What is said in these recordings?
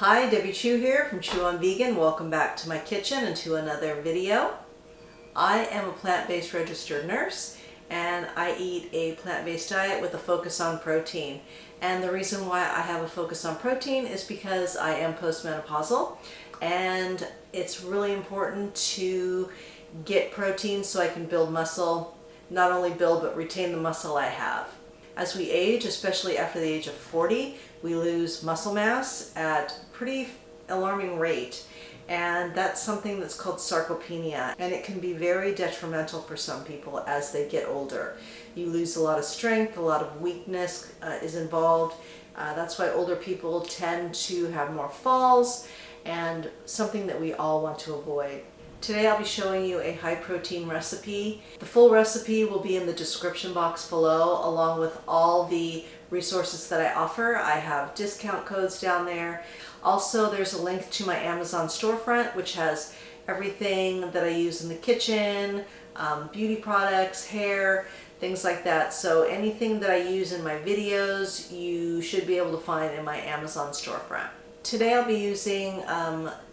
Hi, Debbie Chu here from Chew on Vegan. Welcome back to my kitchen and to another video. I am a plant-based registered nurse and I eat a plant-based diet with a focus on protein. And the reason why I have a focus on protein is because I am postmenopausal and it's really important to get protein so I can build muscle, not only build but retain the muscle I have. As we age, especially after the age of 40, we lose muscle mass at a pretty alarming rate. And that's something that's called sarcopenia. And it can be very detrimental for some people as they get older. You lose a lot of strength, a lot of weakness is involved. That's why older people tend to have more falls, and something that we all want to avoid. Today I'll be showing you a high protein recipe. The full recipe will be in the description box below, along with all the resources that I offer. I have discount codes down there. Also, there's a link to my Amazon storefront, which has everything that I use in the kitchen, beauty products, hair, things like that. So anything that I use in my videos, you should be able to find in my Amazon storefront. Today I'll be using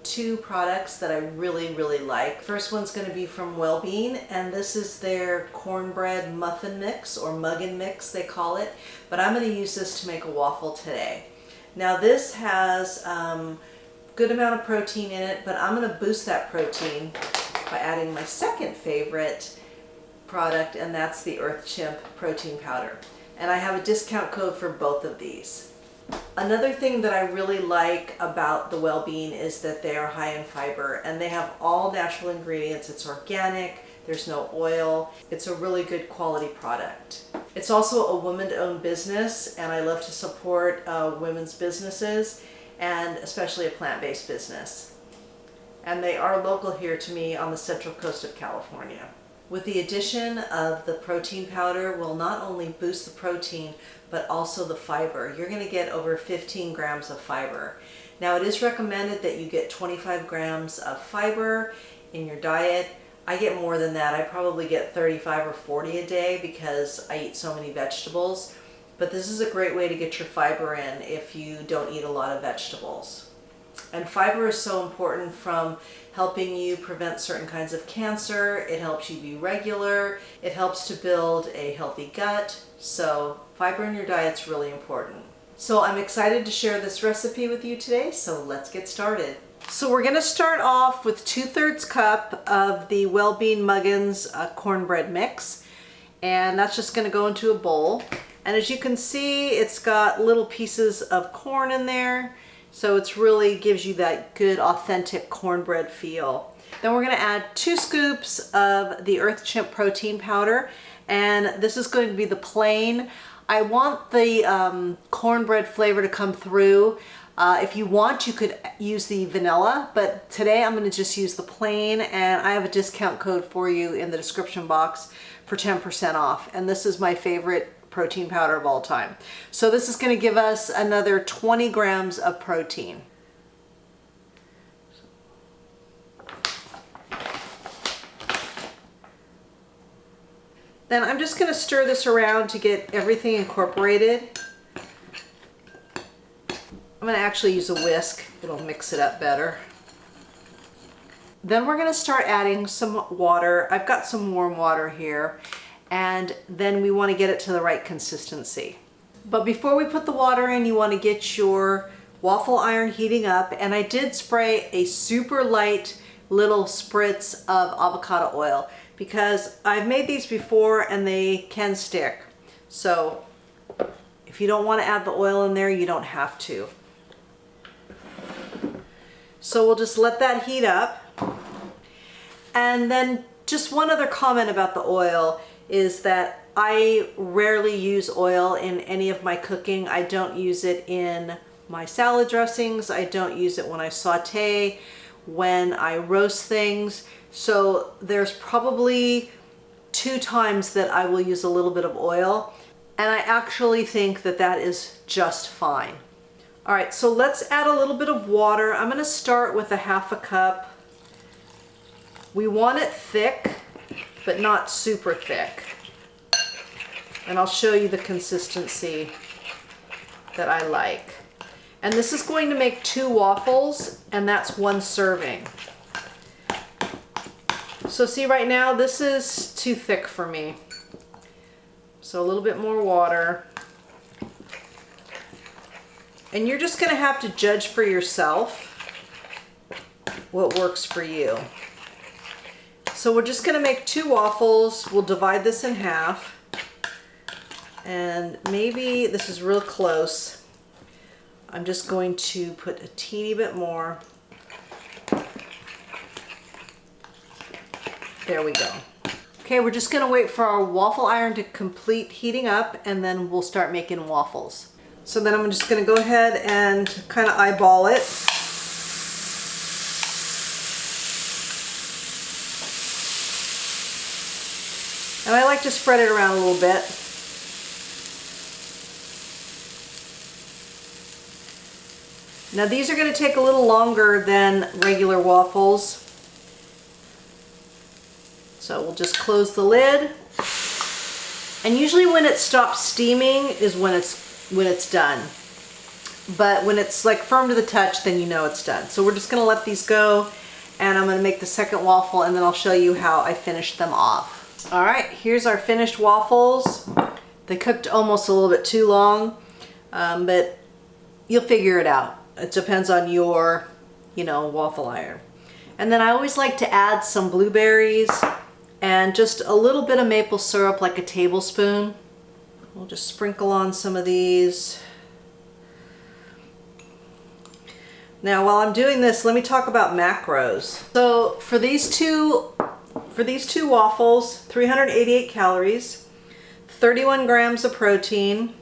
two products that I really like. First one's going to be from Wellbeing, and this is their cornbread muffin mix, or muggin mix they call it, but I'm going to use this to make a waffle today. Now this has good amount of protein in it, but I'm going to boost that protein by adding my second favorite product, and that's the Earth Chimp protein powder. And I have a discount code for both of these. Another thing that I really like about the Wellbeing is that they are high in fiber and they have all natural ingredients. It's organic, there's no oil. It's a really good quality product. It's also a woman-owned business, and I love to support women's businesses, and especially a plant-based business. And they are local here to me on the central coast of California. With the addition of the protein powder, will not only boost the protein, but also the fiber. You're going to get over 15 grams of fiber. Now, it is recommended that you get 25 grams of fiber in your diet. I get more than that. I probably get 35 or 40 a day because I eat so many vegetables. But this is a great way to get your fiber in if you don't eat a lot of vegetables. And fiber is so important, from helping you prevent certain kinds of cancer. It helps you be regular. It helps to build a healthy gut. So fiber in your diet's really important. So I'm excited to share this recipe with you today. So let's get started. So we're going to start off with 2/3 cup of the Wellbeing Muggins cornbread mix. And that's just going to go into a bowl. And as you can see, it's got little pieces of corn in there. So it's really gives you that good authentic cornbread feel. Then we're going to add 2 scoops of the Earth Chimp protein powder, and this is going to be the plain. I want the cornbread flavor to come through. If you want, you could use the vanilla, but today I'm going to just use the plain, and I have a discount code for you in the description box for 10% off. And this is my favorite protein powder of all time. So this is going to give us another 20 grams of protein. Then I'm just going to stir this around to get everything incorporated. I'm going to actually use a whisk. It'll mix it up better. Then we're going to start adding some water. I've got some warm water here. And then we want to get it to the right consistency. But before we put the water in, you want to get your waffle iron heating up. And I did spray a super light little spritz of avocado oil because I've made these before and they can stick. So if you don't want to add the oil in there, you don't have to. So we'll just let that heat up. And then just one other comment about the oil is that I rarely use oil in any of my cooking. I don't use it in my salad dressings. I don't use it when I saute, when I roast things. So there's probably 2 times that I will use a little bit of oil. And I actually think that that is just fine. All right, so let's add a little bit of water. I'm gonna start with a 1/2 cup. We want it thick, but not super thick. And I'll show you the consistency that I like. And this is going to make 2 waffles, and that's 1 serving. So see, right now this is too thick for me. So a little bit more water. And you're just gonna have to judge for yourself what works for you. So we're just gonna make 2 waffles. We'll divide this in half. And maybe this is real close. I'm just going to put a teeny bit more. There we go. Okay, we're just gonna wait for our waffle iron to complete heating up, and then we'll start making waffles. So then I'm just gonna go ahead and kind of eyeball it. And I like to spread it around a little bit. Now these are going to take a little longer than regular waffles. So we'll just close the lid. And usually when it stops steaming is when it's done. But when it's like firm to the touch, then you know it's done. So we're just going to let these go, and I'm going to make the second waffle, and then I'll show you how I finish them off. All right, here's our finished waffles. They cooked almost a little bit too long, but you'll figure it out. It depends on your, waffle iron. And then I always like to add some blueberries and just a little bit of maple syrup, like a tablespoon. We'll just sprinkle on some of these. Now, while I'm doing this, let me talk about macros. So for these two waffles, 388 calories, 31 grams of protein,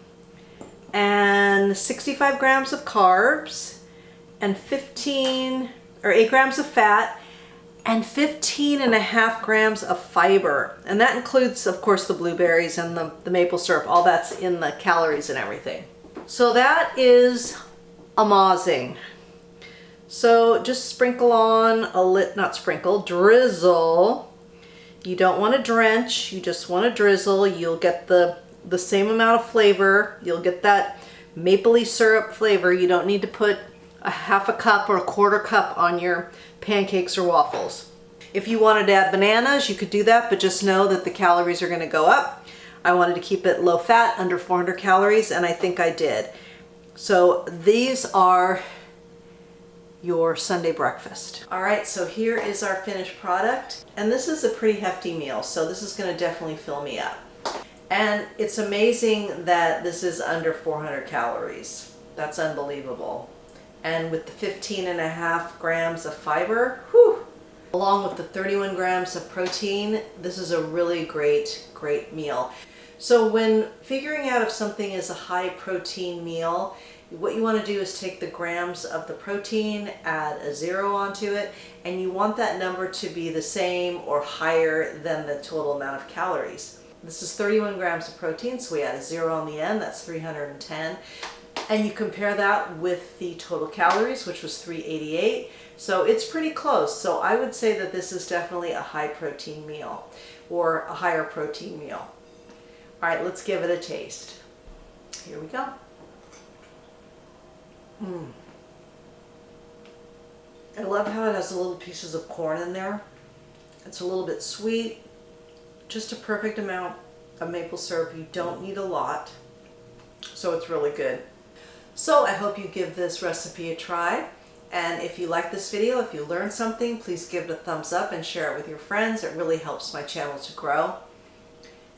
and 65 grams of carbs, and 8 grams of fat, and 15.5 grams of fiber. And that includes, of course, the blueberries and the maple syrup. All that's in the calories and everything. So that is amazing. So just sprinkle on drizzle. You don't want to drench, you just want to drizzle. You'll get the same amount of flavor. You'll get that mapley syrup flavor. You don't need to put a half a cup or a quarter cup on your pancakes or waffles. If you wanted to add bananas, you could do that, but just know that the calories are going to go up. I wanted to keep it low fat, under 400 calories, and I think I did. So these are your Sunday breakfast. All right, so here is our finished product. And this is a pretty hefty meal, so this is going to definitely fill me up. And it's amazing that this is under 400 calories. That's unbelievable. And with the 15.5 grams of fiber, along with the 31 grams of protein, this is a really great meal. So when figuring out if something is a high protein meal, what you want to do is take the grams of the protein, add a 0 onto it, and you want that number to be the same or higher than the total amount of calories. This is 31 grams of protein, so we add a 0 on the end, that's 310. And you compare that with the total calories, which was 388. So it's pretty close. So I would say that this is definitely a high protein meal or a higher protein meal. All right, let's give it a taste. Here we go. I love how it has the little pieces of corn in there. It's a little bit sweet, just a perfect amount of maple syrup. You don't need a lot, so it's really good. So I hope you give this recipe a try. And if you like this video, if you learned something, please give it a thumbs up and share it with your friends. It really helps my channel to grow.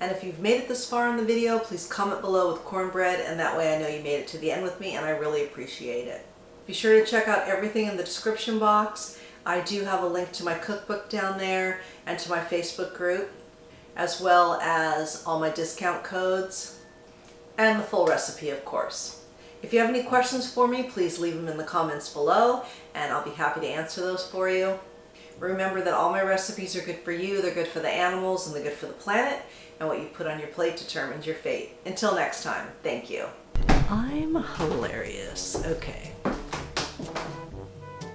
And if you've made it this far in the video, please comment below with cornbread, and that way I know you made it to the end with me, and I really appreciate it. Be sure to check out everything in the description box. I do have a link to my cookbook down there and to my Facebook group, as well as all my discount codes and the full recipe, of course. If you have any questions for me, please leave them in the comments below, and I'll be happy to answer those for you. Remember that all my recipes are good for you, they're good for the animals, and they're good for the planet, and what you put on your plate determines your fate. Until next time, thank you. I'm hilarious. Okay.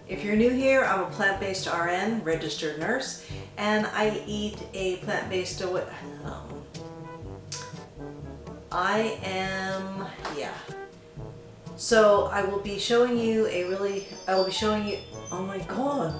If you're new here, I'm a plant-based RN, registered nurse, and I eat a plant-based So I will be showing you oh my god.